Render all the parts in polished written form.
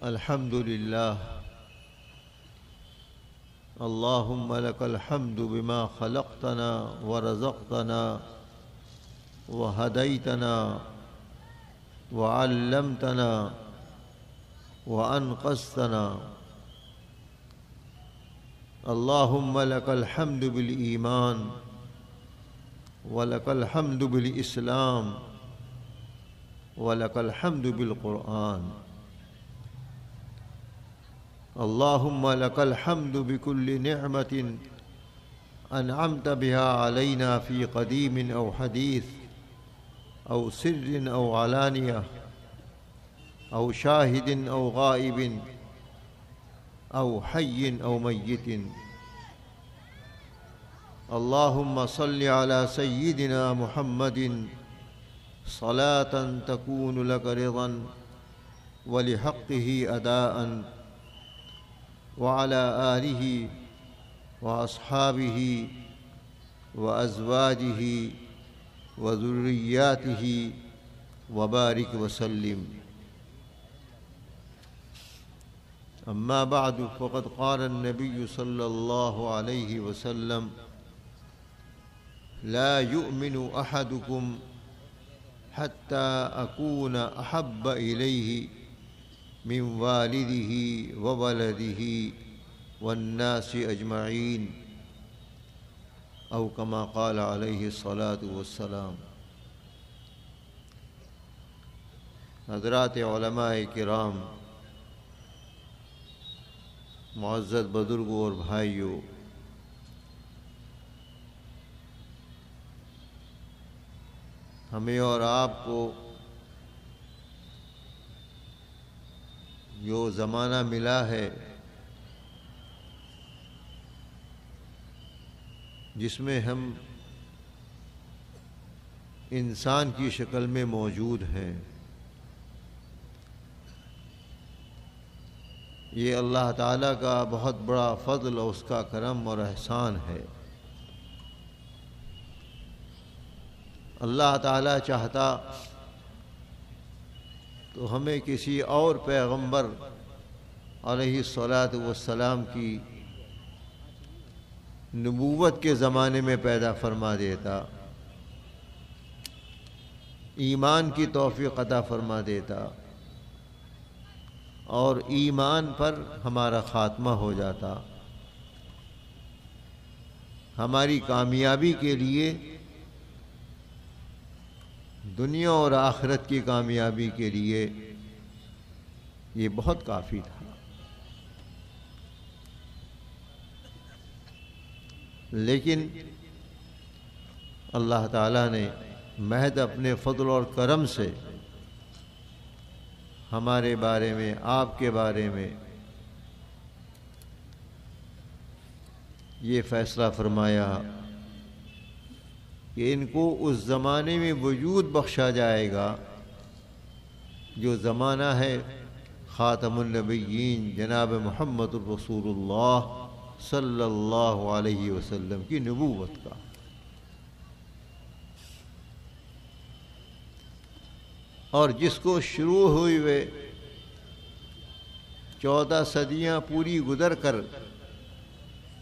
الحمد لله اللهم لك الحمد بما خلقتنا ورزقتنا وهديتنا وعلمتنا وأنقذتنا. اللهم لك الحمد بالإيمان ولك الحمد بالإسلام ولك الحمد بالقرآن. اللهم لك الحمد بكل نعمة أنعمت بها علينا في قديم أو حديث أو سر أو علانية أو شاهد أو غائب أو حي أو ميت. اللهم صل على سيدنا محمد صلاة تكون لك رضا ولحقه أداء، وعلى آله وأصحابه وأزواجه وذرياته وبارك وسلم. أما بعد، فقد قال النبي صلى الله عليه وسلم: لا يؤمن أحدكم حتى أكون أحب إليه من والده وولده والناس أجمعين، أو كما قال عليه الصلاة والسلام. حضرات علماء کرام، معزز بزرگوں اور بھائیوں، ہمیں اور آپ کو جو زمانہ ملا ہے جس میں ہم انسان کی شکل میں موجود ہیں، یہ اللہ تعالیٰ کا بہت بڑا فضل اور اس کا کرم اور احسان ہے. اللہ تعالیٰ چاہتا تو ہمیں کسی اور پیغمبر علیہ الصلاۃ والسلام کی نبوت کے زمانے میں پیدا فرما دیتا، ایمان کی توفیق عطا فرما دیتا، اور ایمان پر ہمارا خاتمہ ہو جاتا. ہماری کامیابی کے لیے، دنیا اور آخرت کی کامیابی کے لیے یہ بہت کافی تھا. لیکن اللہ تعالیٰ نے محض اپنے فضل اور کرم سے ہمارے بارے میں، آپ کے بارے میں یہ فیصلہ فرمایا کہ ان کو اس زمانے میں وجود بخشا جائے گا جو زمانہ ہے خاتم النبیین جناب محمد الرسول اللہ صلی اللہ علیہ وسلم کی نبوت کا. اور جس کو شروع ہوئے ہوئے 14 صدیاں پوری گزر کر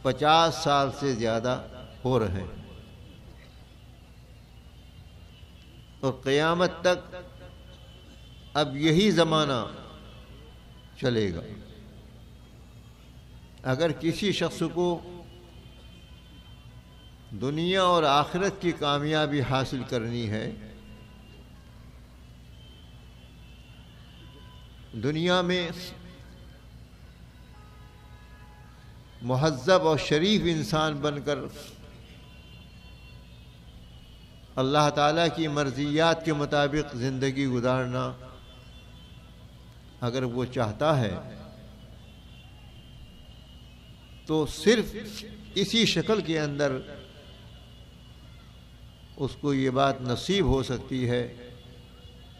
50 سال سے زیادہ ہو رہے ہیں، اور قیامت تک اب یہی زمانہ چلے گا. اگر کسی شخص کو دنیا اور آخرت کی کامیابی حاصل کرنی ہے، دنیا میں مہذب اور شریف انسان بن کر اللہ تعالیٰ کی مرضیات کے مطابق زندگی گزارنا اگر وہ چاہتا ہے تو صرف اسی شکل کے اندر اس کو یہ بات نصیب ہو سکتی ہے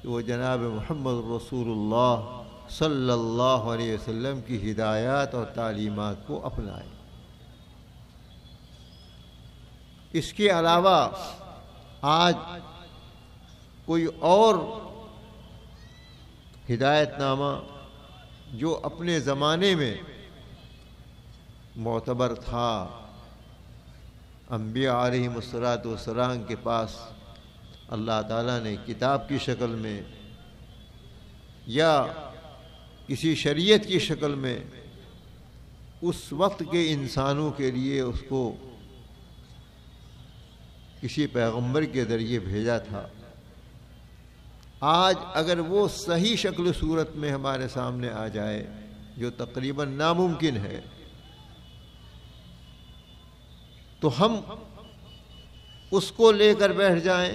کہ وہ جناب محمد رسول اللہ صلی اللہ علیہ وسلم کی ہدایات اور تعلیمات کو اپنائے. اس کے علاوہ آج کوئی اور ہدایت نامہ جو اپنے زمانے میں معتبر تھا، انبیاء علیہم الصلاۃ والسلام کے پاس اللہ تعالیٰ نے کتاب کی شکل میں یا کسی شریعت کی شکل میں اس وقت کے انسانوں کے لیے اس کو کسی پیغمبر کے ذریعے بھیجا تھا، آج اگر وہ صحیح شکل و صورت میں ہمارے سامنے آ جائے جو تقریباً ناممکن ہے، تو ہم اس کو لے کر بیٹھ جائیں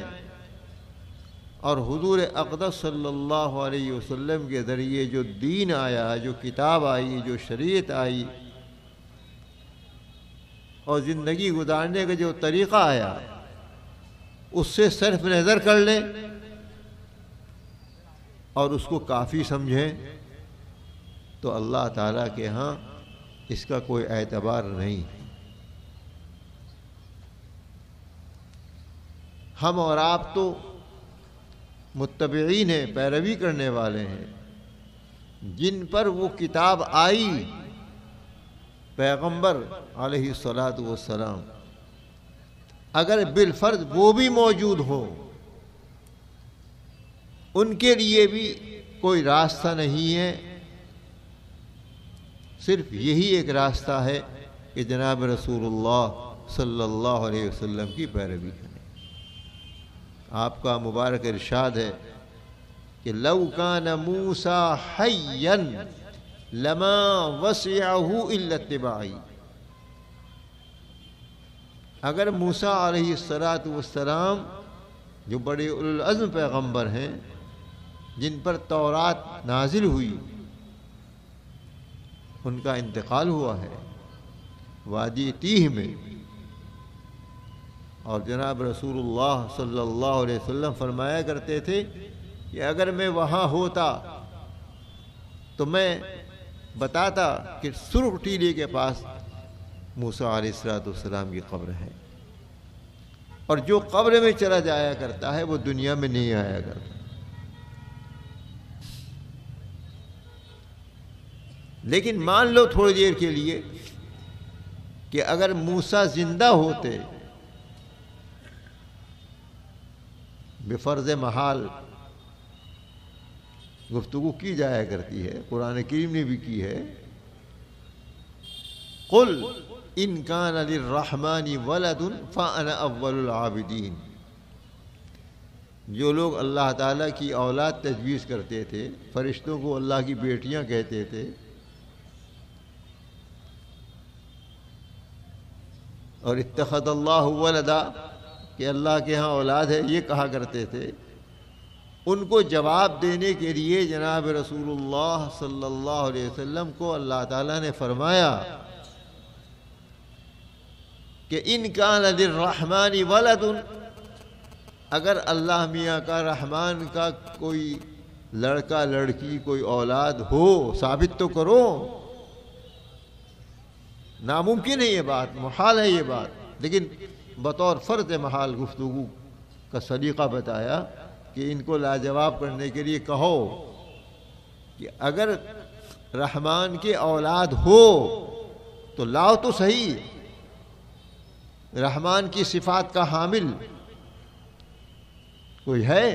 اور حضور اقدس صلی اللہ علیہ وسلم کے ذریعے جو دین آیا، جو کتاب آئی، جو شریعت آئی اور زندگی گزارنے کا جو طریقہ آیا، اس سے صرف نظر کر لیں اور اس کو کافی سمجھیں تو اللہ تعالیٰ کے ہاں اس کا کوئی اعتبار نہیں۔ ہم اور آپ تو متبعین ہیں، پیروی کرنے والے ہیں، جن پر وہ کتاب آئی، پیغمبر علیہ الصلاۃ والسلام، اگر بالفرض وہ بھی موجود ہوں، ان کے لیے بھی کوئی راستہ نہیں ہے، صرف یہی ایک راستہ ہے کہ جناب رسول اللہ صلی اللہ علیہ وسلم کی پیروی کریں۔ آپ کا مبارک ارشاد ہے کہ لو کان موسیٰ حیا لما وسعہ الا اتباعی، اگر موسیٰ علیہ الصلاۃ والسلام جو بڑے اولو العزم پیغمبر ہیں، جن پر تورات نازل ہوئی، ان کا انتقال ہوا ہے وادی تیہ میں، اور جناب رسول اللہ صلی اللہ علیہ وسلم فرمایا کرتے تھے کہ اگر میں وہاں ہوتا تو میں بتاتا کہ سرخ ٹیلے کے پاس موسیٰ علیہ السلام کی قبر ہے، اور جو قبر میں چلا جایا کرتا ہے وہ دنیا میں نہیں آیا کرتا۔ لیکن مان لو تھوڑی دیر کے لیے کہ اگر موسیٰ زندہ ہوتے، بفرض محال گفتگو کی جایا کرتی ہے، قرآن کریم نے بھی کی ہے، قل ان کان للرحمن ولد فانا اول العابدین۔ جو لوگ اللہ تعالیٰ کی اولاد تجویز کرتے تھے، فرشتوں کو اللہ کی بیٹیاں کہتے تھے، اور اتخذ اللہ ولدا کہ اللہ کے ہاں اولاد ہے یہ کہا کرتے تھے، ان کو جواب دینے کے لیے جناب رسول اللہ صلی اللہ علیہ وسلم کو اللہ تعالیٰ نے فرمایا کہ ان کان للرحمن ولد، اگر اللہ میاں کا رحمان کا کوئی لڑکا لڑکی کوئی اولاد ہو، ثابت تو کرو۔ ناممکن ہے یہ بات، محال ہے یہ بات، لیکن بطور فرض محال گفتگو کا سلیقہ بتایا کہ ان کو لاجواب کرنے کے لیے کہو کہ اگر رحمان کے اولاد ہو تو لاؤ تو صحیح، رحمان کی صفات کا حامل کوئی ہے؟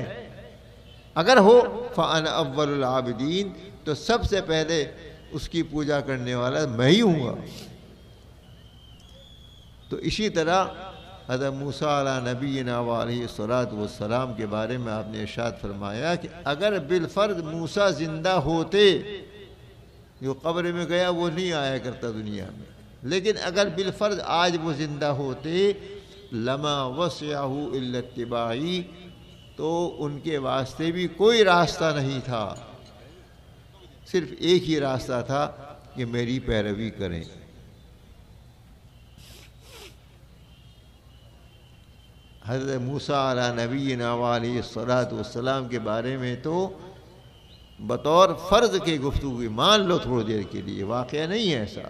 اگر ہو فانا اول العابدین، تو سب سے پہلے اس کی پوجا کرنے والا میں ہی ہوں گا۔ تو اسی طرح حضرت موسیٰ علیہ نبینا علیہ الصلاۃ والسلام کے بارے میں آپ نے ارشاد فرمایا کہ اگر بالفرض موسیٰ زندہ ہوتے، جو قبر میں گیا وہ نہیں آیا کرتا دنیا میں، لیکن اگر بالفرض آج وہ زندہ ہوتے، لما وسعہ الا اتباعی، تو ان کے واسطے بھی کوئی راستہ نہیں تھا، صرف ایک ہی راستہ تھا کہ میری پیروی کریں۔ حضرت موسیٰ علیہ نبینا علیہ الصلاۃ والسلام کے بارے میں تو بطور فرض کے گفتگو مان لو تھوڑی دیر کے لیے، واقعہ نہیں ہے ایسا،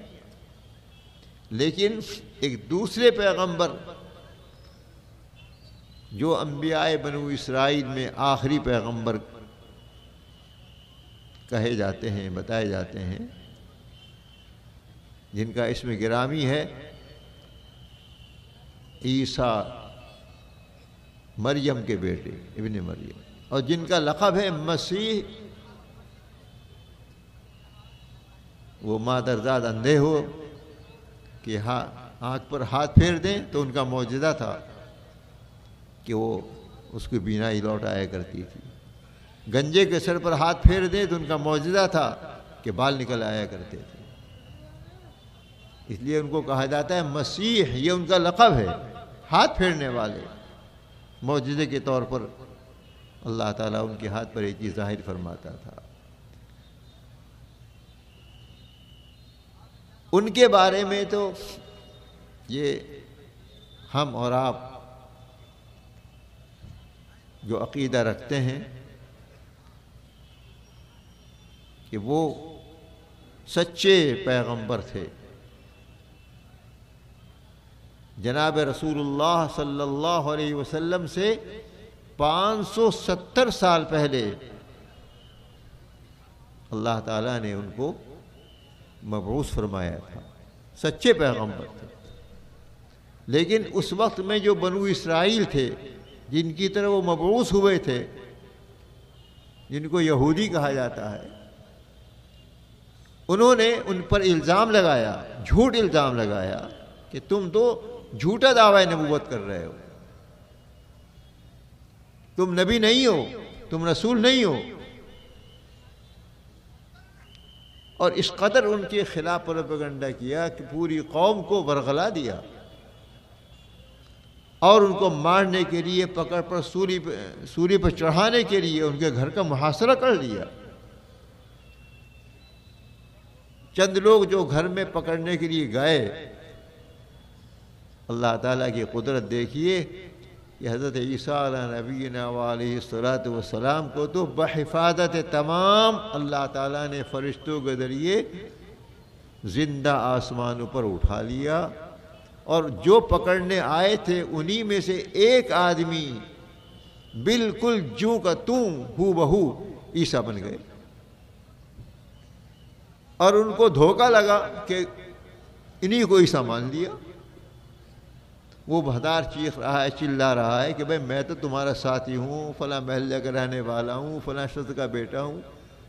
لیکن ایک دوسرے پیغمبر جو انبیاء بنو اسرائیل میں آخری پیغمبر کہے جاتے ہیں، بتائے جاتے ہیں، جن کا اسم گرامی ہے عیسیٰ، مریم کے بیٹے ابن مریم، اور جن کا لقب ہے مسیح، وہ مادرزاد اندھے ہو کہ آنکھ پر ہاتھ پھیر دیں تو ان کا معجزہ تھا کہ وہ اس کی بینائی لوٹ آیا کرتی تھی، گنجے کے سر پر ہاتھ پھیر دیں تو ان کا معجزہ تھا کہ بال نکل آیا کرتے تھے۔ اس لیے ان کو کہا جاتا ہے مسیح، یہ ان کا لقب ہے، ہاتھ پھیرنے والے۔ معجزے کے طور پر اللہ تعالیٰ ان کے ہاتھ پر یہ چیز ظاہر فرماتا تھا۔ ان کے بارے میں تو یہ ہم اور آپ جو عقیدہ رکھتے ہیں کہ وہ سچے پیغمبر تھے، جناب رسول اللہ صلی اللہ علیہ وسلم سے 570 سال پہلے اللہ تعالیٰ نے ان کو مبعوث فرمایا تھا، سچے پیغمبر تھے۔ لیکن اس وقت میں جو بنو اسرائیل تھے، جن کی طرح وہ مبعوث ہوئے تھے، جن کو یہودی کہا جاتا ہے، انہوں نے ان پر الزام لگایا، جھوٹ الزام لگایا کہ تم تو جھوٹا دعویٰ نبوت کر رہے ہو، تم نبی نہیں ہو، تم رسول نہیں ہو۔ اور اس قدر ان کے خلاف پروپیگنڈا کیا کہ پوری قوم کو ورغلا دیا، اور ان کو مارنے کے لیے پکڑ پر سولی پر چڑھانے کے لیے ان کے گھر کا محاصرہ کر لیا۔ چند لوگ جو گھر میں پکڑنے کے لیے گئے، اللہ تعالیٰ کی قدرت دیکھیے کہ حضرت عیسیٰ علیہ نبینا علیہ الصلوۃ والسلام کو تو بحفاظت تمام اللہ تعالیٰ نے فرشتوں کے ذریعے زندہ آسمانوں پر اٹھا لیا، اور جو پکڑنے آئے تھے انہی میں سے ایک آدمی بالکل جو کا توں ہو بہو عیسیٰ بن گئے، اور ان کو دھوکہ لگا کہ انہی کو عیسیٰ مان لیا۔ وہ بہدار چیخ رہا ہے، چلا رہا ہے کہ بھئی میں تو تمہارا ساتھی ہوں، فلاں محلے کا رہنے والا ہوں، فلاں شخص کا بیٹا ہوں۔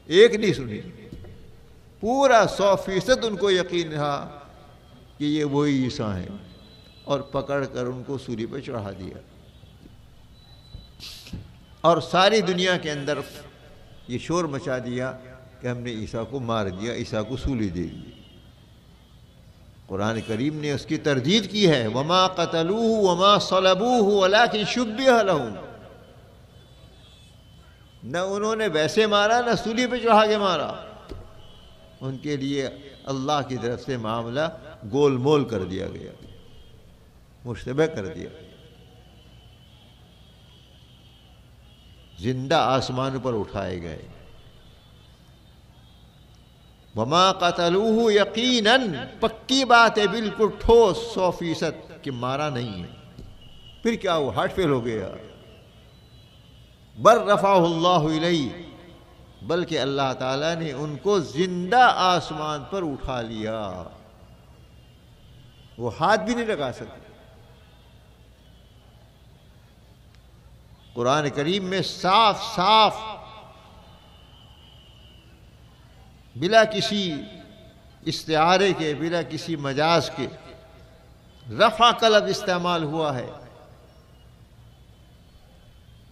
ایک نہیں سنی، پورا 100% ان کو یقین رہا کہ یہ وہی عیسیٰ ہیں، اور پکڑ کر ان کو سولی پہ چڑھا دیا، اور ساری دنیا کے اندر یہ شور مچا دیا کہ ہم نے عیسیٰ کو مار دیا، عیسیٰ کو سولی دے دی۔ قرآن کریم نے اس کی تردید کی ہے، وَمَا قَتَلُوهُ وَمَا صَلَبُوهُ وَلَكِنْ شُبِّهَ لَهُمْ۔ نہ انہوں نے ویسے مارا، نہ سولی پہ چڑھا کے مارا، ان کے لیے اللہ کی طرف سے معاملہ گول مول کر دیا گیا، مشتبہ کر دیا۔ زندہ آسمان پر اٹھائے گئے۔ وما قتلوه یقیناً، پکی بات ہے، بالکل ٹھوس 100% کہ مارا نہیں ہے۔ پھر کیا وہ ہارٹ فیل ہو گیا؟ بل رفعہ اللہ الیہ، بلکہ اللہ تعالیٰ نے ان کو زندہ آسمان پر اٹھا لیا، وہ ہاتھ بھی نہیں لگا سکتے۔ قرآن کریم میں صاف صاف بلا کسی استعارے کے، بلا کسی مجاز کے رفع کا لفظ استعمال ہوا ہے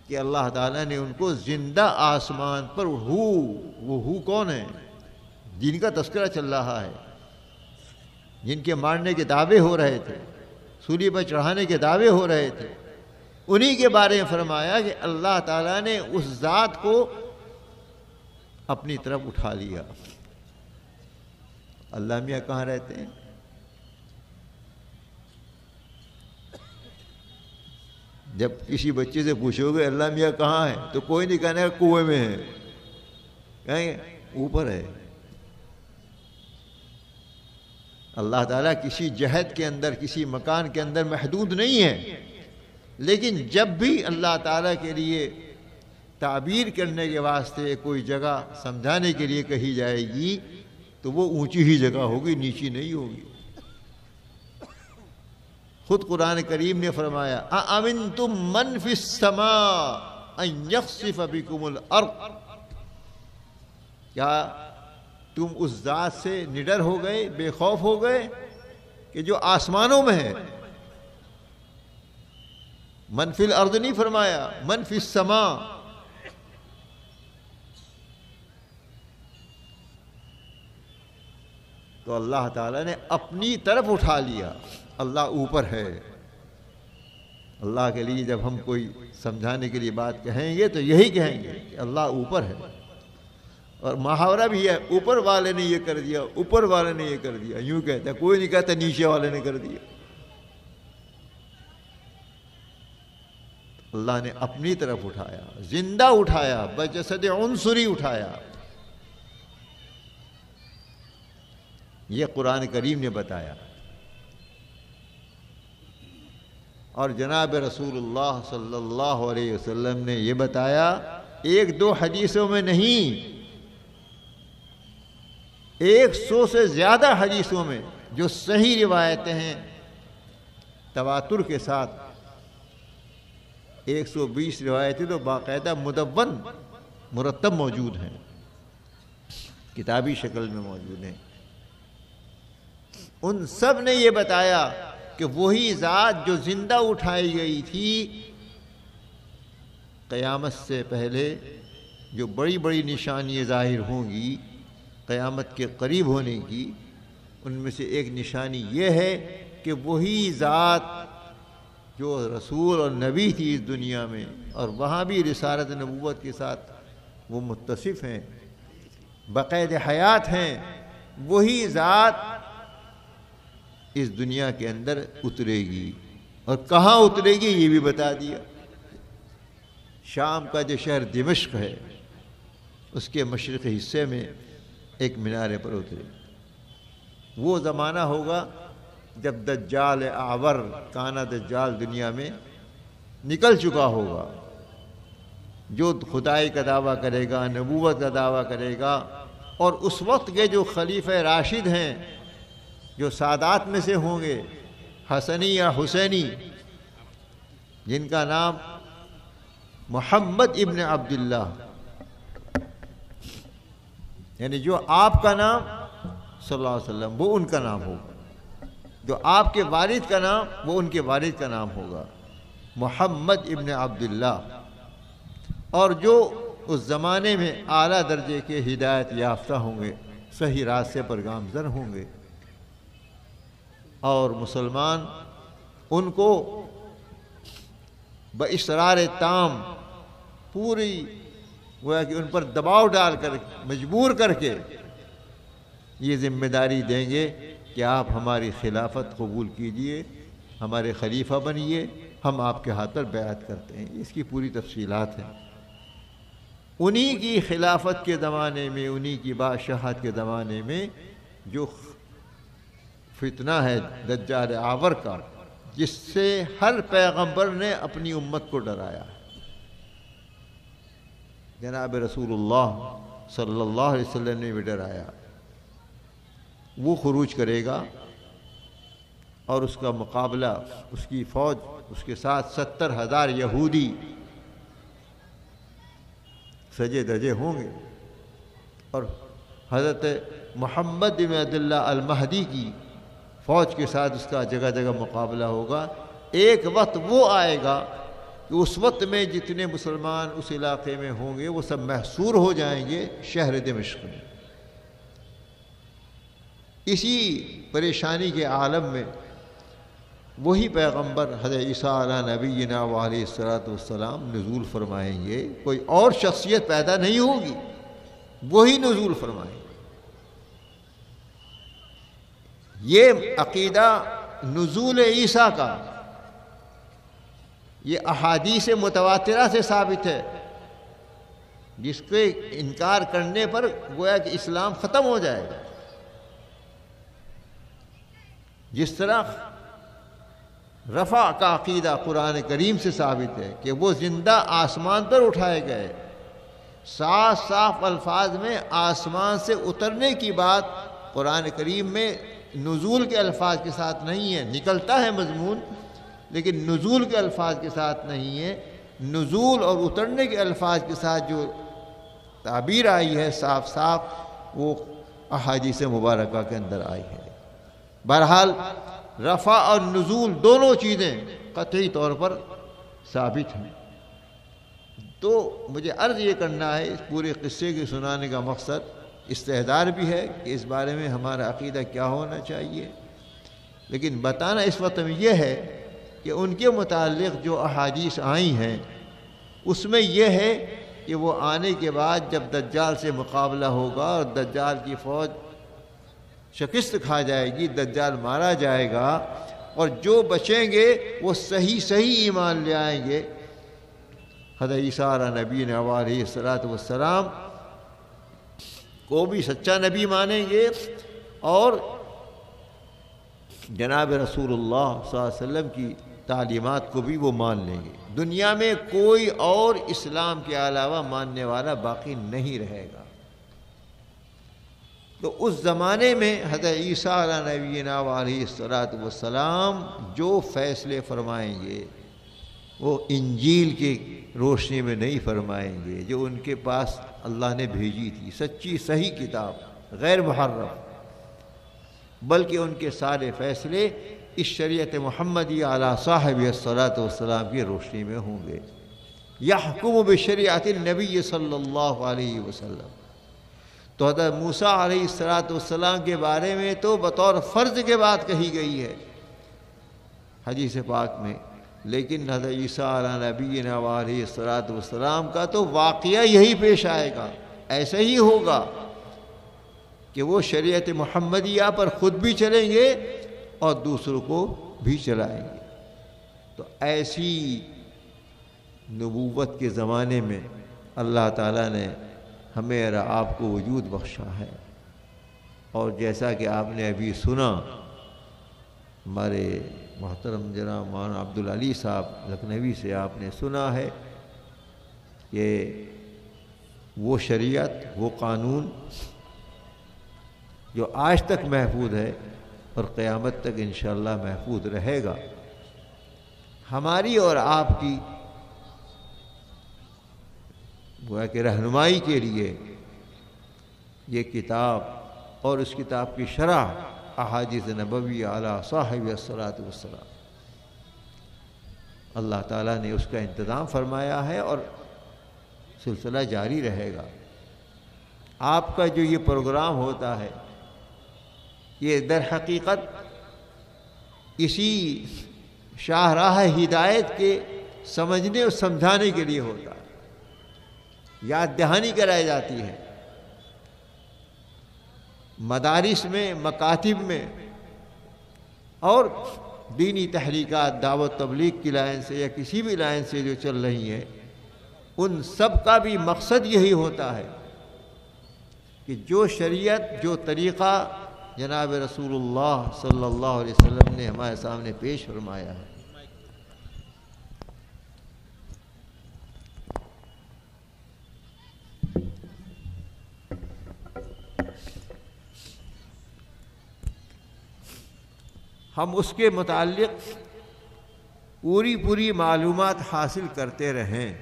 کہ اللہ تعالیٰ نے ان کو زندہ آسمان پر وہ کون ہے جن کا تذکرہ چل رہا ہے، جن کے مارنے کے دعوے ہو رہے تھے، سولی پر چڑھانے کے دعوے ہو رہے تھے، انہی کے بارے میں فرمایا کہ اللہ تعالیٰ نے اس ذات کو اپنی طرف اٹھا لیا۔ اللہ میاں کہاں رہتے ہیں؟ جب کسی بچے سے پوچھو گے اللہ میاں کہاں ہے تو کوئی نہیں کہنے گا کنویں میں ہے، کہیں گے اوپر ہے۔ اللہ تعالیٰ کسی جہت کے اندر، کسی مکان کے اندر محدود نہیں ہے، لیکن جب بھی اللہ تعالیٰ کے لیے تعبیر کرنے کے واسطے کوئی جگہ سمجھانے کے لیے کہی جائے گی تو وہ اونچی ہی جگہ ہوگی، نیچی نہیں ہوگی۔ خود قرآن کریم نے فرمایا اَأَمِنْتُم مَّن فِي السَّمَاءِ أَن يَخْسِفَ بِكُمُ الْأَرْضَ، کیا تم اس ذات سے نڈر ہو گئے، بے خوف ہو گئے کہ جو آسمانوں میں ہے؟ من فی الارض نہیں فرمایا، من فی السماء۔ تو اللہ تعالیٰ نے اپنی طرف اٹھا لیا، اللہ اوپر ہے۔ اللہ کے لیے جب ہم کوئی سمجھانے کے لیے بات کہیں گے تو یہی کہیں گے کہ اللہ اوپر ہے۔ اور محاورہ بھی ہے، اوپر والے نے یہ کر دیا، اوپر والے نے یہ کر دیا، یوں کہتا ہے، کوئی نہیں کہتا نیچے والے نے کر دیا۔ اللہ نے اپنی طرف اٹھایا، زندہ اٹھایا، بجسد عنصری اٹھایا۔ یہ قرآن کریم نے بتایا، اور جناب رسول اللہ صلی اللہ علیہ وسلم نے یہ بتایا، ایک دو حدیثوں میں نہیں، 100 سے زیادہ حدیثوں میں جو صحیح روایتیں ہیں تواتر کے ساتھ، 120 روایتیں تو باقاعدہ مدون مرتب موجود ہیں، کتابی شکل میں موجود ہیں۔ ان سب نے یہ بتایا کہ وہی ذات جو زندہ اٹھائی گئی تھی، قیامت سے پہلے جو بڑی بڑی نشانیاں ظاہر ہوں گی قیامت کے قریب ہونے کی، ان میں سے ایک نشانی یہ ہے کہ وہی ذات جو رسول اور نبی تھی اس دنیا میں، اور وہاں بھی رسالت نبوت کے ساتھ وہ متصف ہیں، بقید حیات ہیں، وہی ذات اس دنیا کے اندر اترے گی۔ اور کہاں اترے گی یہ بھی بتا دیا، شام کا جو شہر دمشق ہے اس کے مشرقی حصے میں ایک مینارے پر اترے۔ وہ زمانہ ہوگا جب دجال اعور کانا دجال دنیا میں نکل چکا ہوگا، جو خدائی کا دعویٰ کرے گا، نبوت کا دعویٰ کرے گا، اور اس وقت کے جو خلیفہ راشد ہیں، جو سادات میں سے ہوں گے، حسنی یا حسینی، جن کا نام محمد ابن عبداللہ، یعنی جو آپ کا نام صلی اللہ علیہ وسلم وہ ان کا نام ہوگا، جو آپ کے والد کا نام وہ ان کے والد کا نام ہوگا، محمد ابن عبداللہ۔ اور جو اس زمانے میں اعلیٰ درجے کے ہدایت یافتہ ہوں گے، صحیح راستے پر گامزن ہوں گے، اور مسلمان ان کو باسرار تام پوری گویا کہ ان پر دباؤ ڈال کر مجبور کر کے یہ ذمہ داری دیں گے کہ آپ ہماری خلافت قبول کیجئے، ہمارے خلیفہ بنیے، ہم آپ کے ہاتھ پر بیعت کرتے ہیں۔ اس کی پوری تفصیلات ہیں۔ انہی کی خلافت کے زمانے میں، انہی کی بادشاہت کے زمانے میں جو فتنہ ہے دجال اعور کا، جس سے ہر پیغمبر نے اپنی امت کو ڈرایا ہے، جناب رسول اللہ صلی اللہ علیہ وسلم نے بھی ڈرایا، وہ خروج کرے گا اور اس کا مقابلہ، اس کی فوج، اس کے ساتھ 70,000 یہودی سجے دجے ہوں گے، اور حضرت محمد بن عبداللہ المہدی کی فوج کے ساتھ اس کا جگہ جگہ مقابلہ ہوگا۔ ایک وقت وہ آئے گا کہ اس وقت میں جتنے مسلمان اس علاقے میں ہوں گے وہ سب محصور ہو جائیں گے شہر دمشق میں۔ اسی پریشانی کے عالم میں وہی پیغمبر حضرت عیسیٰ علیہ نبینا وعلیہ الصلوۃ والسلام نزول فرمائیں گے، کوئی اور شخصیت پیدا نہیں ہوگی، وہی نزول فرمائیں گے۔ یہ عقیدہ نزول عیسیٰ کا یہ احادیث متواترہ سے ثابت ہے، جس کے انکار کرنے پر گویا کہ اسلام ختم ہو جائے گا۔ جس طرح رفع کا عقیدہ قرآن کریم سے ثابت ہے کہ وہ زندہ آسمان پر اٹھائے گئے، صاف صاف الفاظ میں آسمان سے اترنے کی بات قرآن کریم میں نزول کے الفاظ کے ساتھ نہیں ہے، نکلتا ہے مضمون لیکن نزول کے الفاظ کے ساتھ نہیں ہے۔ نزول اور اترنے کے الفاظ کے ساتھ جو تعبیر آئی ہے صاف صاف، وہ احادیث مبارکہ کے اندر آئی ہے۔ بہرحال رفع اور نزول دونوں چیزیں قطعی طور پر ثابت ہیں۔ تو مجھے عرض یہ کرنا ہے، اس پورے قصے کے سنانے کا مقصد استحضار بھی ہے کہ اس بارے میں ہمارا عقیدہ کیا ہونا چاہیے، لیکن بتانا اس وقت میں یہ ہے کہ ان کے متعلق جو احادیث آئی ہیں اس میں یہ ہے کہ وہ آنے کے بعد جب دجال سے مقابلہ ہوگا اور دجال کی فوج شکست کھا جائے گی، دجال مارا جائے گا، اور جو بچیں گے وہ صحیح ایمان لے آئیں گے، حضرت عیسیٰ علیہ نبی علیہ السلام کو بھی سچا نبی مانیں گے اور جناب رسول اللہ صلی اللہ علیہ وسلم کی تعلیمات کو بھی وہ مان لیں گے۔ دنیا میں کوئی اور اسلام کے علاوہ ماننے والا باقی نہیں رہے گا۔ تو اس زمانے میں حضرت عیسیٰ علیہ نبینا علیہ السلام جو فیصلے فرمائیں گے وہ انجیل کی روشنی میں نہیں فرمائیں گے، جو ان کے پاس اللہ نے بھیجی تھی سچی صحیح کتاب غیر محرف، بلکہ ان کے سارے فیصلے اس شریعت محمدی علی صاحب الصلاۃ والسلام کی روشنی میں ہوں گے۔ یحکم بشریعت النبی صلی اللہ علیہ وسلم۔ تو حضرت موسیٰ علیہ السلام کے بارے میں تو بطور فرض کے بات کہی گئی ہے حدیث پاک میں، لیکن حضرت عیسیٰ علیہ نبینا علیہ السلام کا تو واقعہ یہی پیش آئے گا، ایسے ہی ہوگا کہ وہ شریعت محمدیہ پر خود بھی چلیں گے اور دوسروں کو بھی چلائیں گے۔ تو ایسی نبوت کے زمانے میں اللہ تعالیٰ نے ہمیں اور آپ کو وجود بخشا ہے، اور جیسا کہ آپ نے ابھی سنا، ہمارے محترم جناب مولانا عبدالعلی صاحب لکھنوی سے آپ نے سنا ہے کہ وہ شریعت، وہ قانون جو آج تک محفوظ ہے اور قیامت تک انشاءاللہ محفوظ رہے گا، ہماری اور آپ کی گویا کہ رہنمائی کے لیے یہ کتاب اور اس کتاب کی شرح احادیث نبوی علی صاحب الصلاۃ والسلام، اللہ تعالیٰ نے اس کا انتظام فرمایا ہے اور سلسلہ جاری رہے گا۔ آپ کا جو یہ پروگرام ہوتا ہے یہ در حقیقت اسی شاہراہ ہدایت کے سمجھنے اور سمجھانے کے لیے ہوتا ہے، یاد دہانی کرائی جاتی ہے مدارس میں، مکاتب میں، اور دینی تحریکات دعوت تبلیغ کی لائن سے یا کسی بھی لائن سے جو چل رہی ہیں، ان سب کا بھی مقصد یہی ہوتا ہے کہ جو شریعت، جو طریقہ جناب رسول اللہ صلی اللہ علیہ وسلم نے ہمارے سامنے پیش فرمایا ہے، ہم اس کے متعلق پوری معلومات حاصل کرتے رہیں،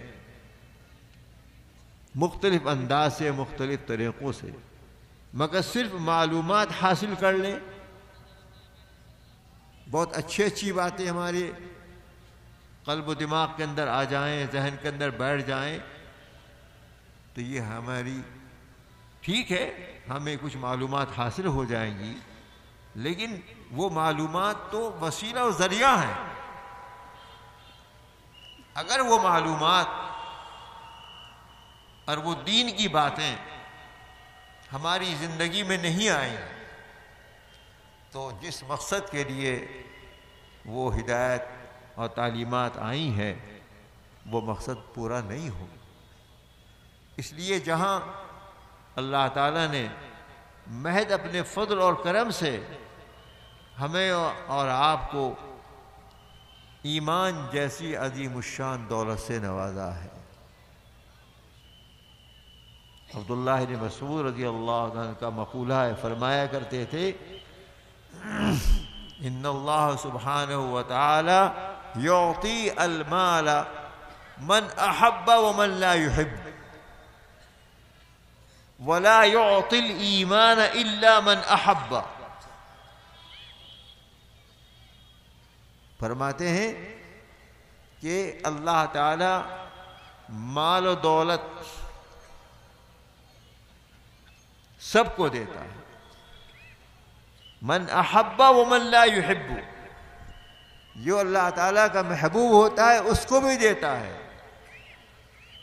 مختلف انداز سے، مختلف طریقوں سے، مگر صرف معلومات حاصل کر لیں، بہت اچھی باتیں ہمارے قلب و دماغ کے اندر آ جائیں، ذہن کے اندر بیٹھ جائیں، تو یہ ہماری ٹھیک ہے، ہمیں کچھ معلومات حاصل ہو جائیں گی، لیکن وہ معلومات تو وسیلہ و ذریعہ ہیں۔ اگر وہ معلومات اور وہ دین کی باتیں ہماری زندگی میں نہیں آئیں تو جس مقصد کے لیے وہ ہدایت اور تعلیمات آئی ہیں وہ مقصد پورا نہیں ہو۔ اس لیے جہاں اللہ تعالیٰ نے محض اپنے فضل اور کرم سے ہمیں اور آپ کو ایمان جیسی عظیم الشان دولت سے نوازا ہے، عبداللہ بن مسعود رضی اللہ عنہ کا مقولہ ہے، فرمایا کرتے تھے ان اللہ سبحانہ وتعالی یعطی المال من احب ومن لا يحب ولا يعطي الایمان الا من احب. فرماتے ہیں کہ اللہ تعالی مال و دولت سب کو دیتا ہے، من احب ومن لا يحب، جو اللہ تعالیٰ کا محبوب ہوتا ہے اس کو بھی دیتا ہے،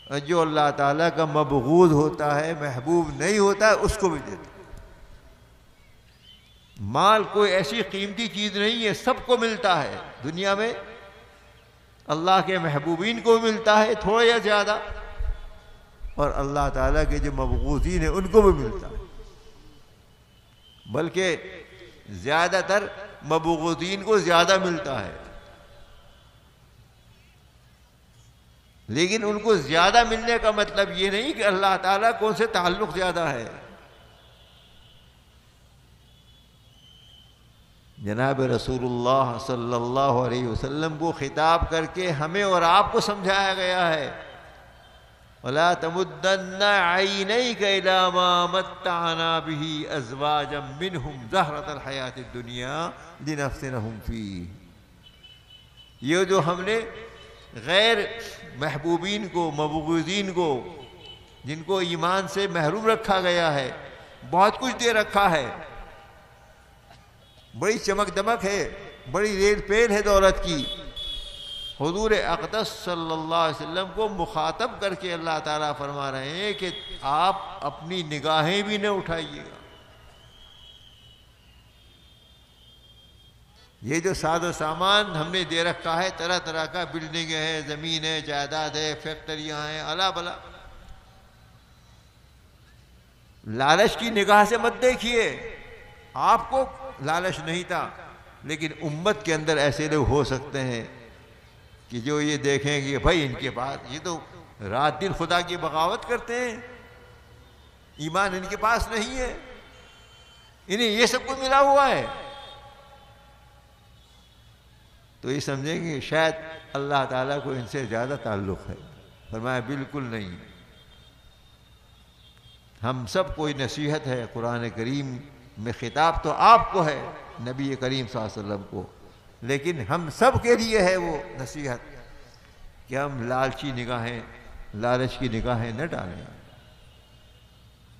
اور جو اللہ تعالیٰ کا مبغوض ہوتا ہے، محبوب نہیں ہوتا ہے، اس کو بھی دیتا ہے. مال کوئی ایسی قیمتی چیز نہیں ہے، سب کو ملتا ہے دنیا میں. اللہ کے محبوبین کو بھی ملتا ہے تھوڑا یا زیادہ، اور اللہ تعالیٰ کے جو مبغوضین ہیں ان کو بھی ملتا ہے، بلکہ زیادہ تر مبغوضین کو زیادہ ملتا ہے. لیکن ان کو زیادہ ملنے کا مطلب یہ نہیں کہ اللہ تعالیٰ کو ان سے تعلق زیادہ ہے. جناب رسول اللہ صلی اللہ علیہ وسلم کو خطاب کر کے ہمیں اور آپ کو سمجھایا گیا ہے وَلَا تَمُدَّنَّ عَيْنَيْكَ إِلَىٰ مَا مَتَّعْنَا بِهِ أَزْوَاجًا مِّنْهُمْ زَهْرَةَ الْحَيَاةِ الدُّنْيَا لِنَفْتِنَهُمْ فِيهِ. یہ جو ہم نے غیر محبوبین کو، مبغوضین کو، جن کو ایمان سے محروم رکھا گیا ہے، بہت کچھ دے رکھا ہے، بڑی چمک دمک ہے، بڑی ریل پیل ہے دولت کی. حضور اقدس صلی اللہ علیہ وسلم کو مخاطب کر کے اللہ تعالیٰ فرما رہے ہیں کہ آپ اپنی نگاہیں بھی نہ اٹھائیے گا. یہ جو ساز و سامان ہم نے دے رکھا ہے، طرح طرح کا، بلڈنگیں ہیں، زمین ہے، جائیداد ہے، فیکٹریاں ہیں، الا بلا، لالچ کی نگاہ سے مت دیکھیے. آپ کو لالچ نہیں تھا، لیکن امت کے اندر ایسے لوگ ہو سکتے ہیں کہ جو یہ دیکھیں کہ بھائی ان کے پاس، یہ تو رات دن خدا کی بغاوت کرتے ہیں، ایمان ان کے پاس نہیں ہے، انہیں یہ سب کچھ ملا ہوا ہے، تو یہ سمجھیں کہ شاید اللہ تعالیٰ کو ان سے زیادہ تعلق ہے. فرمایا بالکل نہیں. ہم سب کو نصیحت ہے، قرآن کریم میں خطاب تو آپ کو ہے، نبی کریم صلی اللہ علیہ وسلم کو، لیکن ہم سب کے لیے ہے وہ نصیحت کہ ہم لالچی نگاہیں، لالچ کی نگاہیں نہ ڈالیں.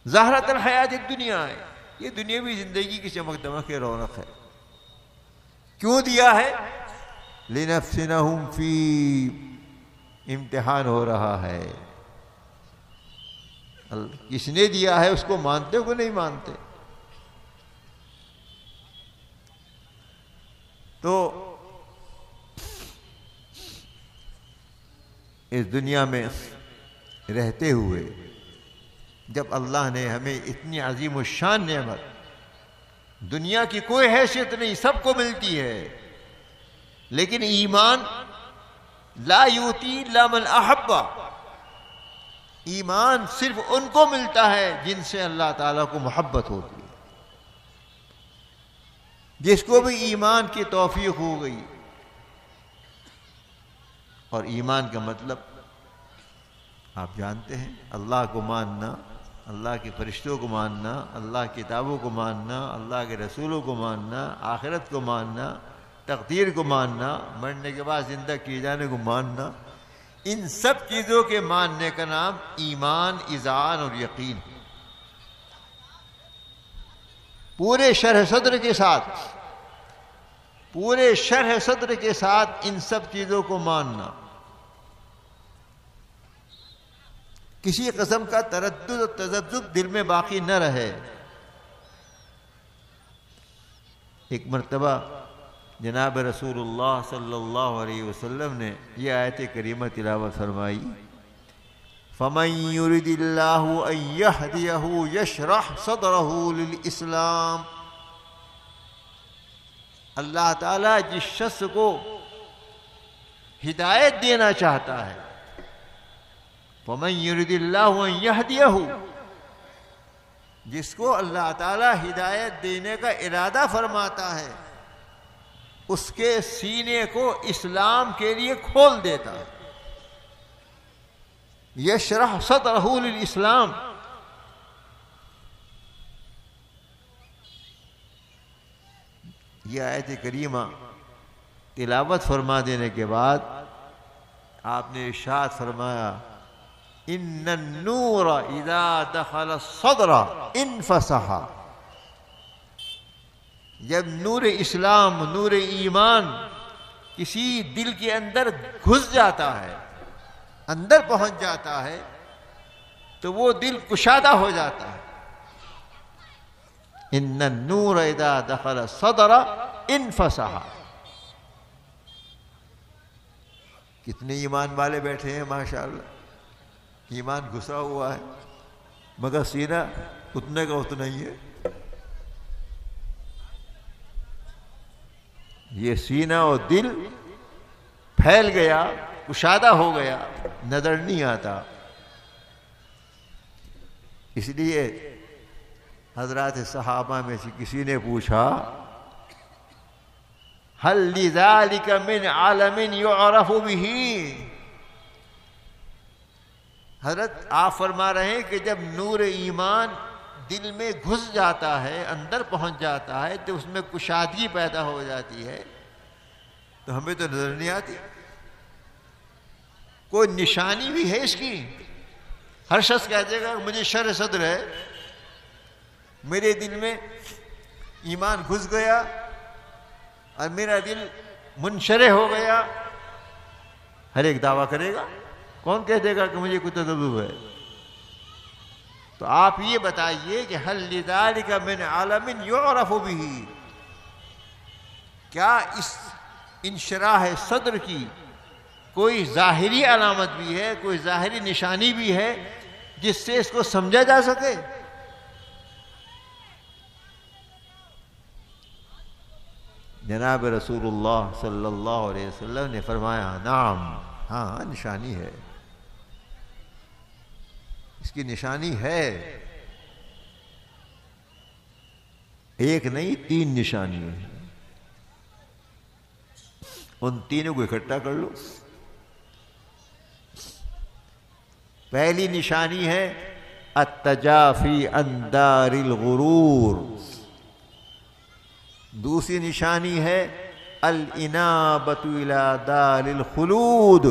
زہرۃ الحیات الدنیا ہے، یہ دنیاوی زندگی کی چمک دمک ہے، رونق ہے. کیوں دیا ہے؟ لِنَفْتِنَهُمْ فِي، امتحان ہو رہا ہے. کس نے دیا ہے اس کو مانتے ہو کہ نہیں مانتے؟ تو اس دنیا میں رہتے ہوئے جب اللہ نے ہمیں اتنی عظیم الشان نعمت، دنیا کی کوئی حیثیت نہیں، سب کو ملتی ہے، لیکن ایمان لا یؤتی الا من احب، ایمان صرف ان کو ملتا ہے جن سے اللہ تعالیٰ کو محبت ہوتی ہے. جس کو بھی ایمان کی توفیق ہو گئی، اور ایمان کا مطلب آپ جانتے ہیں، اللہ کو ماننا، اللہ کے فرشتوں کو ماننا، اللہ کی کتابوں کو ماننا، اللہ کے رسولوں کو ماننا، آخرت کو ماننا، تقدیر کو ماننا، مرنے کے بعد زندہ کیے جانے کو ماننا. ان سب چیزوں کے ماننے کا نام ایمان، اذعان اور یقین. پورے شرح صدر کے ساتھ، پورے شرح صدر کے ساتھ ان سب چیزوں کو ماننا، کسی قسم کا تردد و تذبذب دل میں باقی نہ رہے. ایک مرتبہ جناب رسول اللہ صلی اللہ علیہ وسلم نے یہ آیت کریمہ تلاوت فرمائی، فَمَن يُرِدِ اللَّهُ أَن يَهْدِيَهُ يَشْرَحْ صَدْرَهُ لِلْإِسْلَامِ. اللہ تعالیٰ جس شخص کو ہدایت دینا چاہتا ہے، فَمَن يُرِدِ اللَّهُ أَن يَهْدِيَهُ، جس کو اللہ تعالیٰ ہدایت دینے کا ارادہ فرماتا ہے اس کے سینے کو اسلام کے لیے کھول دیتا ہے. یشرح صدرہ للاسلام. یہ آیت کریمہ تلاوت فرما دینے کے بعد آپ نے ارشاد فرمایا ان النور اذا دخل الصدر انفسح. جب نور اسلام، نور ایمان کسی دل کے اندر گھس جاتا ہے، اندر پہنچ جاتا ہے، تو وہ دل کشادہ ہو جاتا ہے. ان النور اذا دخل الصدر انفسح. کتنے ایمان والے بیٹھے ہیں ماشاءاللہ، ایمان گھسا ہوا ہے مگر سینہ اتنے کا اتنا ہی ہے. یہ سینہ اور دل پھیل گیا، کشادہ ہو گیا، نظر نہیں آتا. اس لیے حضرات صحابہ میں سے کسی نے پوچھا هل لذلك من عالم يعرف به. حضرت آپ فرما رہے ہیں کہ جب نور ایمان دل میں گھس جاتا ہے، اندر پہنچ جاتا ہے، تو اس میں کشادگی پیدا ہو جاتی ہے، تو ہمیں تو نظر نہیں آتی. کوئی نشانی بھی ہے اس کی؟ ہر شخص کہہ دے گا مجھے شرح صدر ہے، میرے دل میں ایمان گھس گیا اور میرا دل منشرح ہو گیا. ہر ایک دعویٰ کرے گا. کون کہہ دے گا کہ مجھے کوئی تذبذب ہے؟ تو آپ یہ بتائیے کہ هل لذلك من عالم يعرف به. کیا اس انشراح صدر کی کوئی ظاہری علامت بھی ہے، کوئی ظاہری نشانی بھی ہے جس سے اس کو سمجھا جا سکے؟ جناب رسول اللہ صلی اللہ علیہ وسلم نے فرمایا نعم، ہاں نشانی ہے، اس کی نشانی ہے. ایک نہیں، 3 نشانیاں ہیں. ان تینوں کو اکٹھا کر لو. پہلی نشانی ہے التجافی عن دار الغرور. دوسری نشانی ہے الانابۃ الی دار الخلود.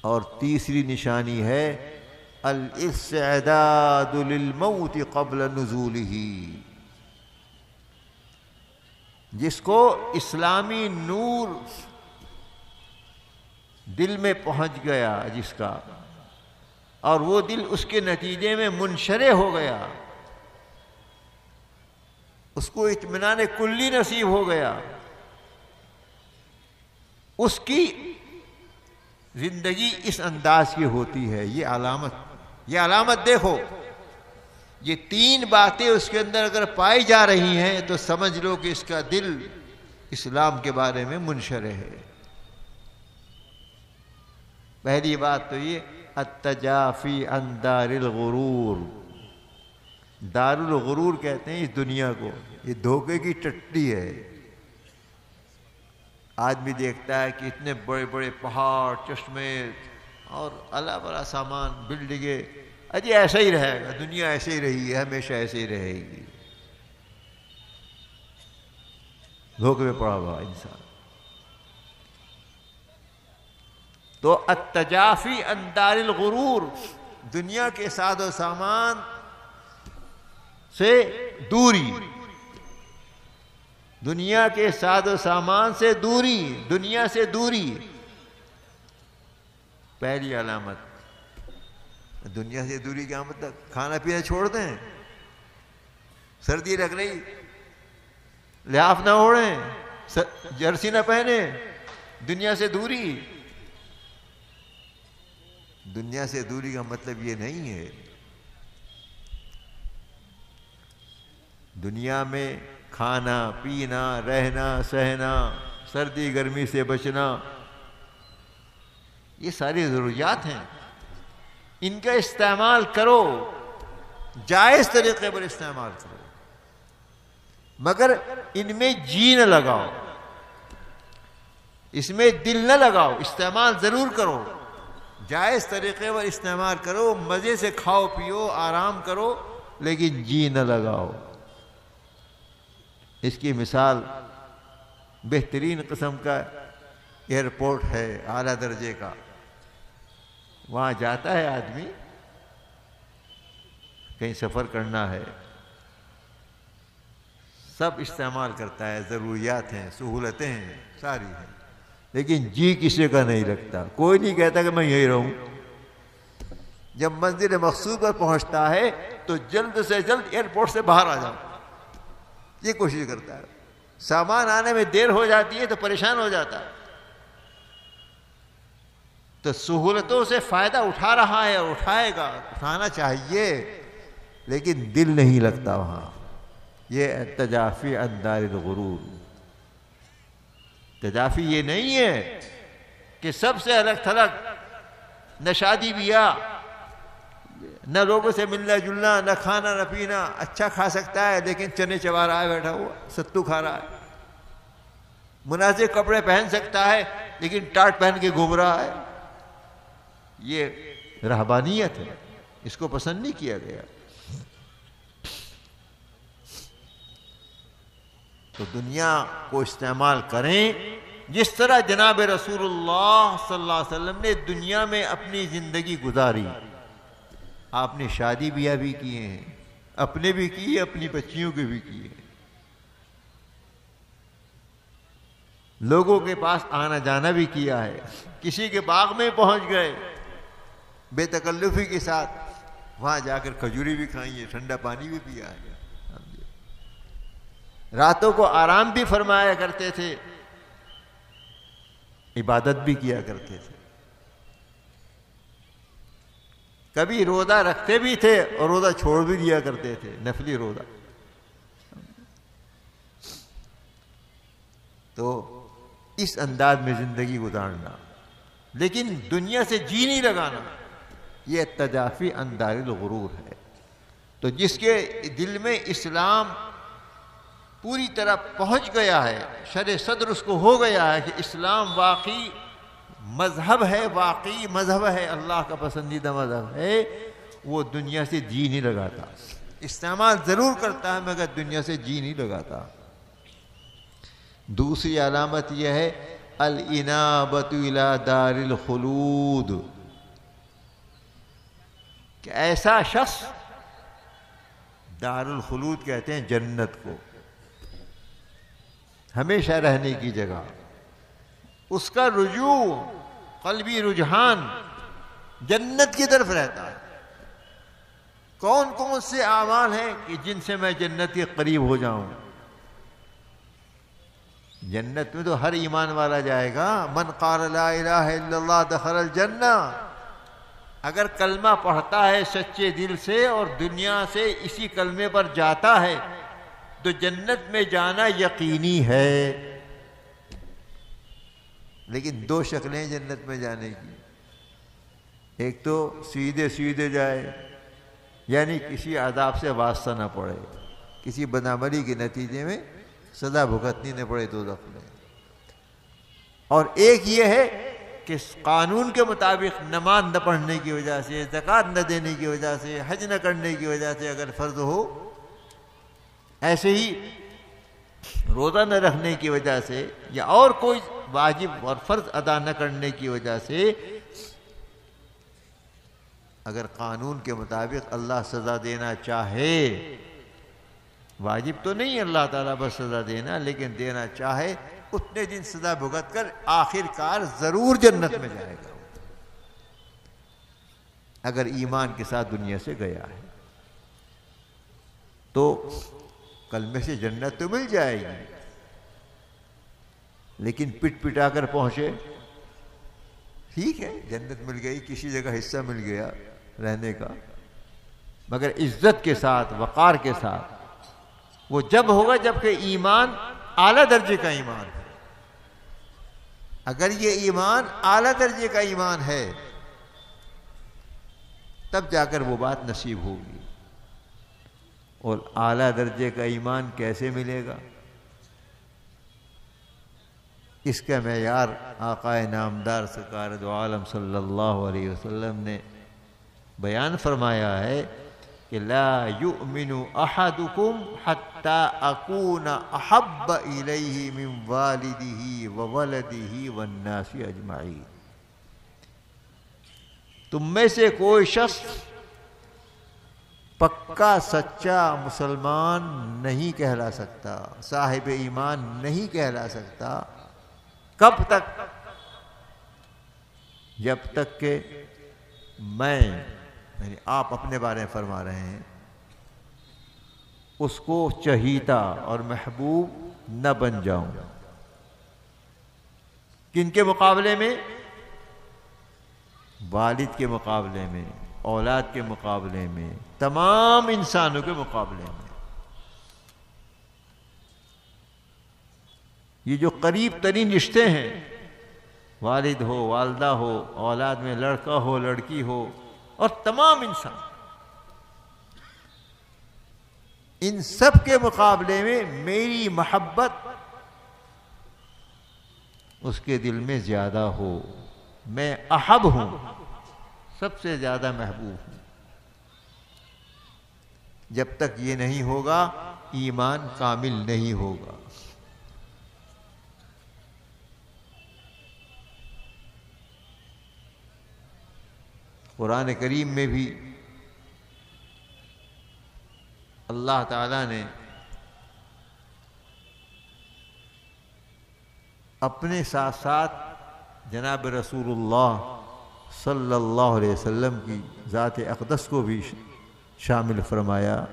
اور تیسری نشانی ہے الاستعداد للموت قبل نزولہ. جس کو اسلامی نور دل میں پہنچ گیا جس کا، اور وہ دل اس کے نتیجے میں منشرح ہو گیا، اس کو اطمینان کلی نصیب ہو گیا، اس کی زندگی اس انداز کی ہوتی ہے. یہ علامت دیکھو، یہ 3 باتیں اس کے اندر اگر پائی جا رہی ہیں تو سمجھ لو کہ اس کا دل اسلام کے بارے میں منشرح ہے. پہلی بات تو یہ التجافی عن دار الغرور. دار الغرور کہتے ہیں اس دنیا کو، یہ دھوکے کی ٹٹی ہے. آدمی دیکھتا ہے کہ اتنے بڑے بڑے پہاڑ، چشمے اور اللہ بڑا سامان، بلڈنگیں، اجی ایسا ہی رہے گا، دنیا ایسے ہی رہی ہے، ہمیشہ ایسے ہی رہے گی. دھوکے میں پڑا ہوا انسان. تو التجافی عن دار الغرور، دنیا کے ساز و سامان سے دوری، دنیا کے ساز و سامان سے دوری، دنیا سے دوری. پہلی علامت. دنیا سے دوری کیا مطلب؟ کھانا پینا چھوڑ دیں، سردی لگ رہی لحاف نہ اوڑھیں، جرسی نہ پہنے، دنیا سے دوری. دنیا سے دوری کا مطلب یہ نہیں ہے. دنیا میں کھانا پینا، رہنا سہنا، سردی گرمی سے بچنا، یہ ساری ضروریات ہیں. ان کا استعمال کرو، جائز طریقے پر استعمال کرو، مگر ان میں جی نہ لگاؤ، اس میں دل نہ لگاؤ، استعمال ضرور کرو، جائز طریقے پر استعمال کرو، مزے سے کھاؤ پیو آرام کرو، لیکن جی نہ لگاؤ۔ اس کی مثال بہترین قسم کا ایئرپورٹ ہے اعلیٰ درجے کا، وہاں جاتا ہے آدمی، کہیں سفر کرنا ہے، سب استعمال کرتا ہے، ضروریات ہیں، سہولتیں ہیں، ساری ہیں، لیکن جی کسی کا نہیں لگتا، کوئی نہیں کہتا کہ میں یہی رہوں۔ جب منزل مقصود پر پہنچتا ہے تو جلد سے جلد ایئرپورٹ سے باہر آ جاؤ، یہ کوشش کرتا ہے۔ سامان آنے میں دیر ہو جاتی ہے تو پریشان ہو جاتا ہے۔ تو سہولتوں سے فائدہ اٹھا رہا ہے اور اٹھائے گا، اٹھانا چاہیے، لیکن دل نہیں لگتا وہاں۔ یہ تجافی عن دار الغرور۔ تجافی یہ نہیں ہے کہ سب سے الگ تھلگ، نہ شادی بیاہ، نہ لوگوں سے ملنا جلنا، نہ کھانا نہ پینا، اچھا کھا سکتا ہے لیکن چنے چبا رہا ہے بیٹھا ہوا، ستو کھا رہا ہے، مناسب کپڑے پہن سکتا ہے لیکن ٹاٹ پہن کے گھوم رہا ہے، یہ رہبانیت ہے، اس کو پسند نہیں کیا گیا۔ تو دنیا کو استعمال کریں جس طرح جناب رسول اللہ صلی اللہ علیہ وسلم نے دنیا میں اپنی زندگی گزاری۔ آپ نے شادی بیاہ بھی کیے ہیں، اپنے بھی کیے، اپنی بچیوں کے بھی کیے، لوگوں کے پاس آنا جانا بھی کیا ہے، کسی کے باغ میں پہنچ گئے بے تکلفی کے ساتھ، وہاں جا کر کھجوری بھی کھائی ہے، ٹھنڈا پانی بھی پیا ہے، راتوں کو آرام بھی فرمایا کرتے تھے، عبادت بھی کیا کرتے تھے، کبھی روزہ رکھتے بھی تھے اور روزہ چھوڑ بھی دیا کرتے تھے، نفلی روزہ۔ تو اس انداز میں زندگی گزارنا، لیکن دنیا سے جی نہیں لگانا، یہ تجافی عن دار الغرور ہے۔ تو جس کے دل میں اسلام پوری طرح پہنچ گیا ہے، شرح صدر اس کو ہو گیا ہے کہ اسلام واقعی مذہب ہے، واقعی مذہب ہے، اللہ کا پسندیدہ مذہب ہے، وہ دنیا سے جی نہیں لگاتا، استعمال ضرور کرتا ہے مگر دنیا سے جی نہیں لگاتا۔ دوسری علامت یہ ہے الانابۃ الی دار الخلود، کہ ایسا شخص، دار الخلود کہتے ہیں جنت کو، ہمیشہ رہنے کی جگہ، اس کا رجوع، قلبی رجحان جنت کی طرف رہتا ہے۔ کون کون سے اعمال ہیں کہ جن سے میں جنت کے قریب ہو جاؤں؟ جنت میں تو ہر ایمان والا جائے گا، من قال لا الہ الا اللہ دخل الجنہ، اگر کلمہ پڑھتا ہے سچے دل سے اور دنیا سے اسی کلمے پر جاتا ہے تو جنت میں جانا یقینی ہے۔ لیکن دو شکلیں جنت میں جانے کی، ایک تو سیدھے سیدھے جائے، یعنی کسی عذاب سے واسطہ نہ پڑے، کسی بدعملی کے نتیجے میں سزا بھگتنی نہ پڑے دوزخ میں، اور ایک یہ ہے کہ قانون کے مطابق نماز نہ پڑھنے کی وجہ سے، زکوٰۃ نہ دینے کی وجہ سے، حج نہ کرنے کی وجہ سے اگر فرض ہو، ایسے ہی روزہ نہ رکھنے کی وجہ سے، یا اور کوئی واجب اور فرض ادا نہ کرنے کی وجہ سے، اگر قانون کے مطابق اللہ سزا دینا چاہے، واجب تو نہیں اللہ تعالیٰ پر سزا دینا، لیکن دینا چاہے، اتنے دن سزا بھگت کر آخر کار ضرور جنت میں جائے گا، اگر ایمان کے ساتھ دنیا سے گیا ہے تو کلمے سے جنت تو مل جائے گی، لیکن پٹ پٹا کر پہنچے، ٹھیک ہے جنت مل گئی، کسی جگہ حصہ مل گیا رہنے کا، مگر عزت کے ساتھ، وقار کے ساتھ، وہ جب ہوگا جب کہ ایمان اعلیٰ درجے کا ایمان ہے۔ اگر یہ ایمان اعلیٰ درجے کا ایمان ہے تب جا کر وہ بات نصیب ہوگی۔ اور اعلیٰ درجے کا ایمان کیسے ملے گا؟ اس کا معیار آقا نامدار سرکار دو عالم صلی اللہ علیہ وسلم نے بیان فرمایا ہے کہ لا یؤمن احدکم حتی اکون احب الیہ من والدہ وولدہ والناس اجمعین۔ تم میں سے کوئی شخص پکا سچا مسلمان نہیں کہلا سکتا، صاحب ایمان نہیں کہلا سکتا، کب تک؟ جب تک کہ میں، یعنی آپ اپنے بارے میں فرما رہے ہیں، اس کو چہیتا اور محبوب نہ بن جاؤں۔ کن کے مقابلے میں؟ والد کے مقابلے میں، اولاد کے مقابلے میں، تمام انسانوں کے مقابلے میں۔ یہ جو قریب ترین رشتے ہیں، والد ہو، والدہ ہو، اولاد میں لڑکا ہو، لڑکی ہو، اور تمام انسان، ان سب کے مقابلے میں میری محبت اس کے دل میں زیادہ ہو۔ میں احب ہوں، سب سے زیادہ محبوب ہوں۔ جب تک یہ نہیں ہوگا ایمان کامل نہیں ہوگا۔ قرآن کریم میں بھی اللہ تعالیٰ نے اپنے ساتھ ساتھ جناب رسول اللہ صلی اللہ علیہ وسلم کی ذات اقدس کو بھی شامل فرمایا۔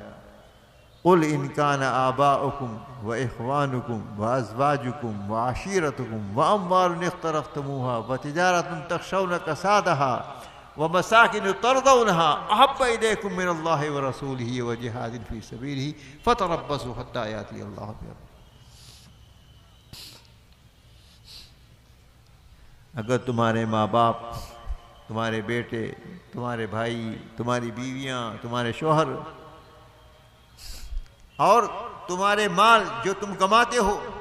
قل ان کان آباؤکم واخوانکم وازواجکم وعشیرتکم واموال اقترفتموها وتجارة تخشون کسادها ومساکن ترضونها احب الیکم من اللہ ورسولہ وجہاد فی سبیلہ فتربصوا حتی یأتی اللہ بامرہ۔ اگر تمہارے ماں باپ، تمہارے بیٹے، تمہارے بھائی، تمہاری بیویاں، تمہارے شوہر اور تمہارے مال جو تم کماتے ہو،